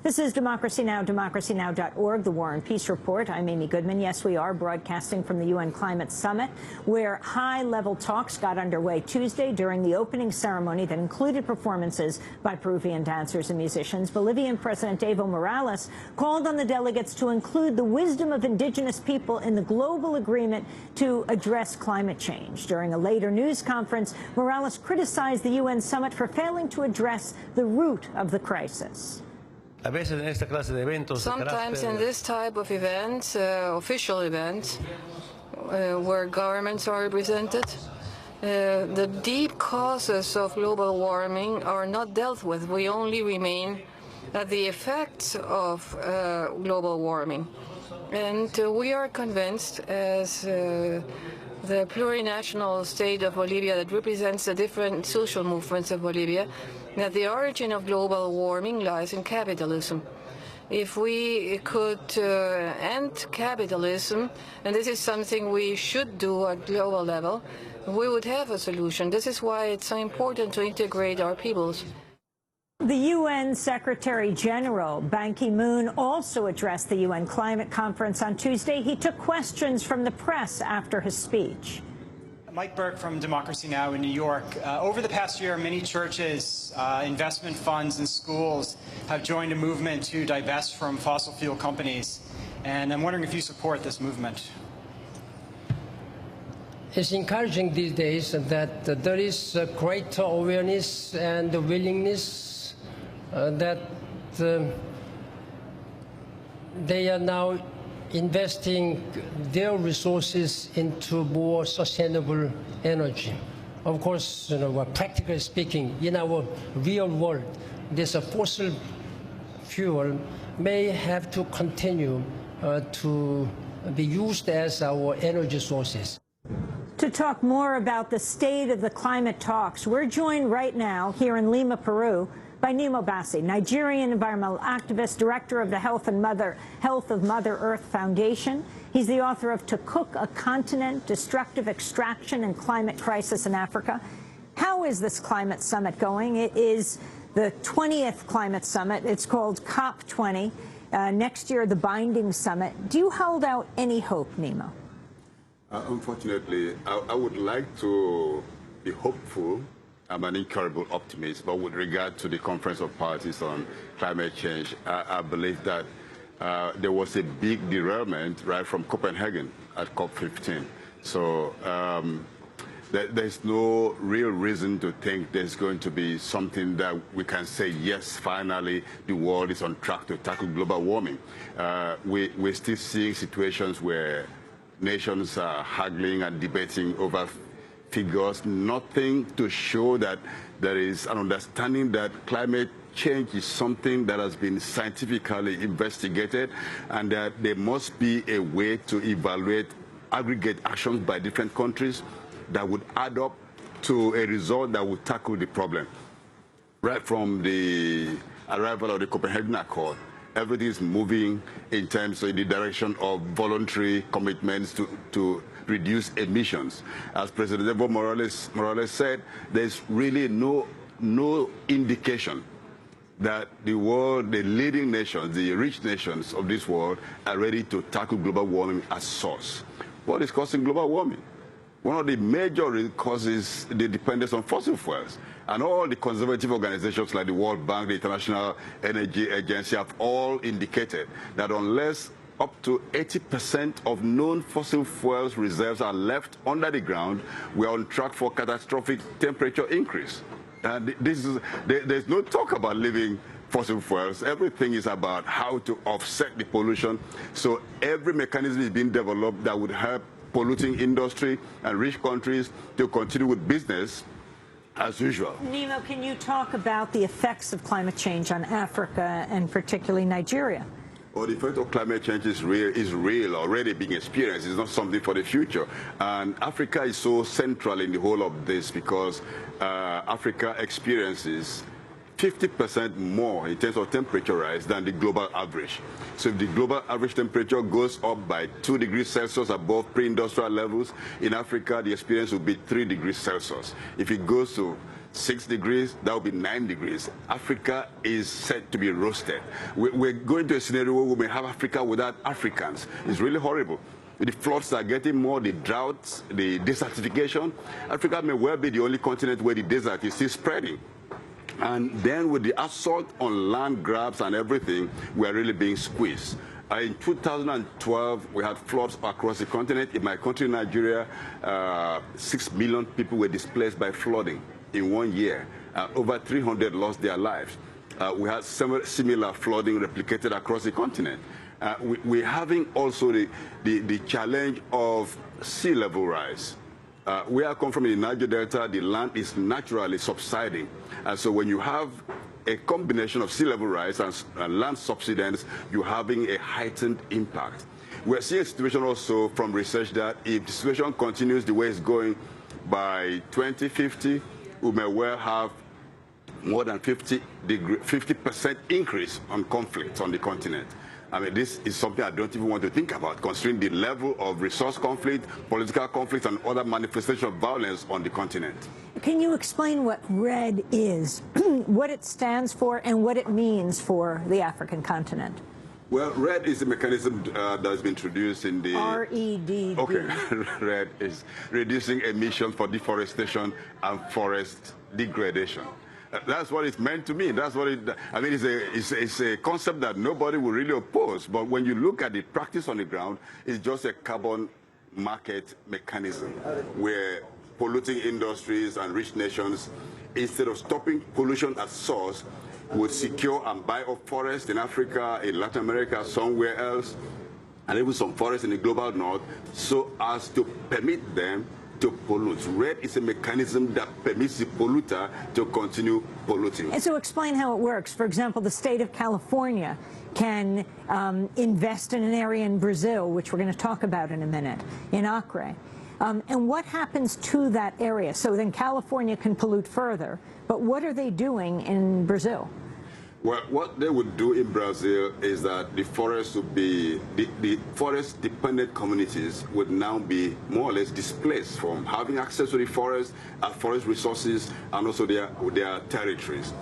This is Democracy Now!, democracynow.org, the War and Peace Report. I'm Amy Goodman. Yes, we are broadcasting from the UN Climate Summit, where high-level talks got underway Tuesday during the opening ceremony that included performances by Peruvian dancers and musicians. Bolivian President Evo Morales called on the delegates to include the wisdom of indigenous people in the global agreement to address climate change. During a later news conference, Morales criticized the UN summit for failing to address the root of the crisis. Sometimes in this type of events, official events, where governments are represented, the deep causes of global warming are not dealt with. We only remain at the effects of global warming. And we are convinced, as the plurinational state of Bolivia that represents the different social movements of Bolivia, that the origin of global warming lies in capitalism. If we could end capitalism, and this is something we should do at global level, we would have a solution. This is why it's so important to integrate our peoples. The UN Secretary General, Ban Ki-moon, also addressed the UN Climate Conference on Tuesday. He took questions from the press after his speech. Mike Burke from Democracy Now! In New York. Over the past year, many churches, investment funds, and schools have joined a movement to divest from fossil fuel companies. And I'm wondering if you support this movement. It's encouraging these days that there is greater awareness and willingness that they are now investing their resources into more sustainable energy. Of course, practically speaking, in our real world, this fossil fuel may have to continue to be used as our energy sources. To talk more about the state of the climate talks, we're joined right now here in Lima, Peru, by Nemo Bassi, Nigerian environmental activist, director of the Health of Mother Earth Foundation. He's the author of To Cook a Continent, Destructive Extraction and Climate Crisis in Africa. How is this climate summit going? It is the 20th climate summit. It's called COP20. Next year, the binding summit. Do you hold out any hope, Nemo? Unfortunately, I would like to be hopeful. I'm an incurable optimist, but with regard to the Conference of Parties on Climate Change, I believe that there was a big derailment right from Copenhagen at COP15. So there's no real reason to think there's going to be something that we can say, yes, finally, the world is on track to tackle global warming. We're still seeing situations where nations are haggling and debating over figures, nothing to show that there is an understanding that climate change is something that has been scientifically investigated and that there must be a way to evaluate aggregate actions by different countries that would add up to a result that would tackle the problem. Right from the arrival of the Copenhagen Accord, everything is moving in terms of the direction of voluntary commitments to reduce emissions. As President Evo Morales said, there's really no indication that the world, the leading nations, the rich nations of this world are ready to tackle global warming as source. What is causing global warming? One of the major causes the dependence on fossil fuels. And all the conservative organizations like the World Bank, the International Energy Agency have all indicated that unless up to 80% of known fossil fuels reserves are left under the ground, we are on track for catastrophic temperature increase. And there's no talk about leaving fossil fuels. Everything is about how to offset the pollution. So every mechanism is being developed that would help polluting industry and rich countries to continue with business as usual. Nemo, can you talk about the effects of climate change on Africa and particularly Nigeria? Well, the effect of climate change is real, already being experienced. It's not something for the future. And Africa is so central in the whole of this because Africa experiences 50% more in terms of temperature rise than the global average. So if the global average temperature goes up by 2 degrees Celsius above pre-industrial levels, in Africa the experience will be 3 degrees Celsius. If it goes to 6 degrees, that will be 9 degrees. Africa is set to be roasted. We're going to a scenario where we may have Africa without Africans. It's really horrible. The floods are getting more, the droughts, the desertification. Africa may well be the only continent where the desert is still spreading. And then with the assault on land grabs and everything, we are really being squeezed. In 2012, we had floods across the continent. In my country, Nigeria, 6 million people were displaced by flooding in 1 year. Over 300 lost their lives. We had similar flooding replicated across the continent. We're having also the challenge of sea level rise. Where I come from in the Niger Delta, the land is naturally subsiding. And so when you have a combination of sea level rise and land subsidence, you're having a heightened impact. We're seeing a situation also from research that if the situation continues the way it's going, by 2050, we may well have more than 50% increase on conflict on the continent. I mean, this is something I don't even want to think about, considering the level of resource conflict, political conflict, and other manifestations of violence on the continent. Can you explain what RED is, what it stands for, and what it means for the African continent? Well, RED is a mechanism that has been introduced in the... R-E-D-D. Okay, RED is reducing emissions for deforestation and forest degradation. That's what it's meant to mean. That's what it, I mean, it's a concept that nobody will really oppose. But when you look at the practice on the ground, it's just a carbon market mechanism where polluting industries and rich nations, instead of stopping pollution at source, would secure and buy up forests in Africa, in Latin America, somewhere else, and even some forests in the global north, so as to permit them to pollute. RED is a mechanism that permits the polluter to continue polluting. And so explain how it works. For example, the state of California can invest in an area in Brazil, which we're going to talk about in a minute, in Acre. And what happens to that area? So then California can pollute further, but what are they doing in Brazil? Well, what they would do in Brazil is that the forests would be, the forest-dependent communities would now be more or less displaced from having access to the forest, forest resources, and also their territories.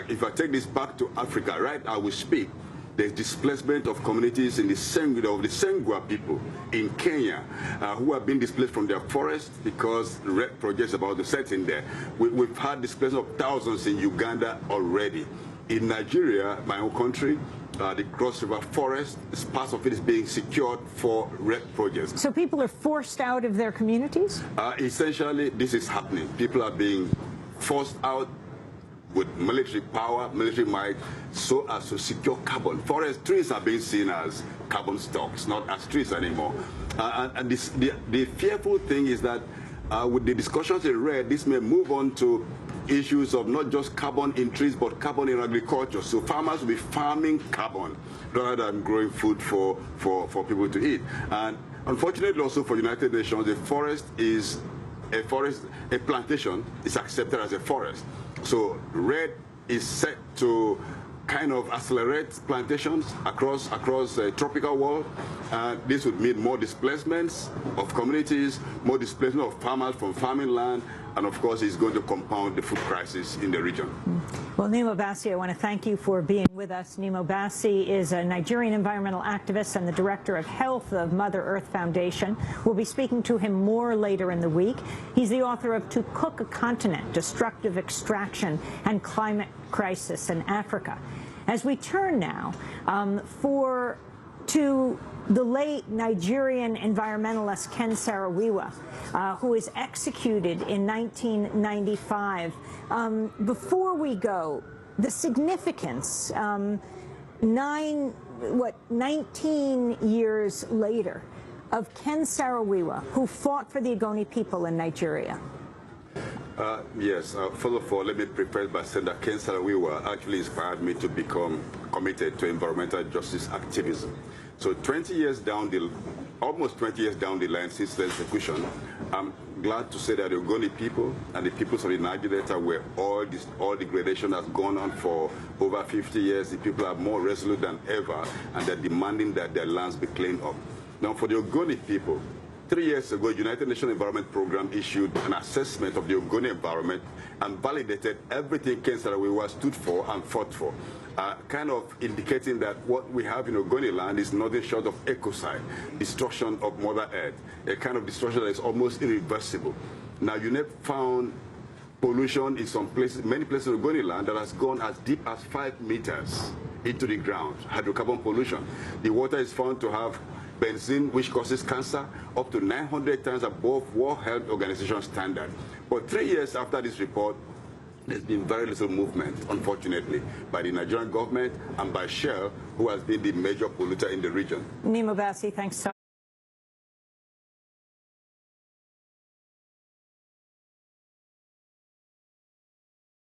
If I take this back to Africa, right as we speak, there's displacement of communities in the Sengua people in Kenya who have been displaced from their forests because RED projects about to set in there. We've had displacement of thousands in Uganda already. In Nigeria, my own country, the Cross River Forest, part of it is being secured for RED projects. So people are forced out of their communities? Essentially, this is happening. People are being forced out with military power, military might, so as to secure carbon. Forest trees are being seen as carbon stocks, not as trees anymore. And the fearful thing is that with the discussions in RED, this may move on to issues of not just carbon in trees, but carbon in agriculture. So farmers will be farming carbon rather than growing food for people to eat. And unfortunately also for United Nations, a forest is a plantation is accepted as a forest. So RED is set to kind of accelerate plantations across the tropical world. This would mean more displacements of communities, more displacement of farmers from farming land, and of course it's going to compound the food crisis in the region. Well, Nemo Bassi, I want to thank you for being with us. Nemo Bassi is a Nigerian environmental activist and the Director of Health of Mother Earth Foundation. We'll be speaking to him more later in the week. He's the author of To Cook a Continent, Destructive Extraction and Climate Crisis in Africa. As we turn now to the late Nigerian environmentalist Ken Saro-Wiwa, who was executed in 1995. Before we go, the significance, 19 years later, of Ken Saro-Wiwa, who fought for the Ogoni people in Nigeria. Yes, first of all, let me preface by saying that Ken Saro-Wiwa actually inspired me to become committed to environmental justice activism. So almost 20 years down the line since the execution, I'm glad to say that the Ogoni people and the peoples of the Niger Delta, where all degradation has gone on for over 50 years, the people are more resolute than ever, and they're demanding that their lands be cleaned up. Now, for the Ogoni people, 3 years ago, United Nations Environment Program issued an assessment of the Ogoni environment and validated everything Ken Saro-Wiwa stood for and fought for, kind of indicating that what we have in Ogoniland is nothing short of ecocide, destruction of Mother Earth, a kind of destruction that is almost irreversible. Now, UNEP found pollution in some places, many places in Ogoniland, that has gone as deep as 5 meters into the ground, hydrocarbon pollution. The water is found to have benzene, which causes cancer, up to 900 times above World Health Organization standard. But 3 years after this report, there's been very little movement, unfortunately, by the Nigerian government and by Shell, who has been the major polluter in the region. Nima Bassi, thanks so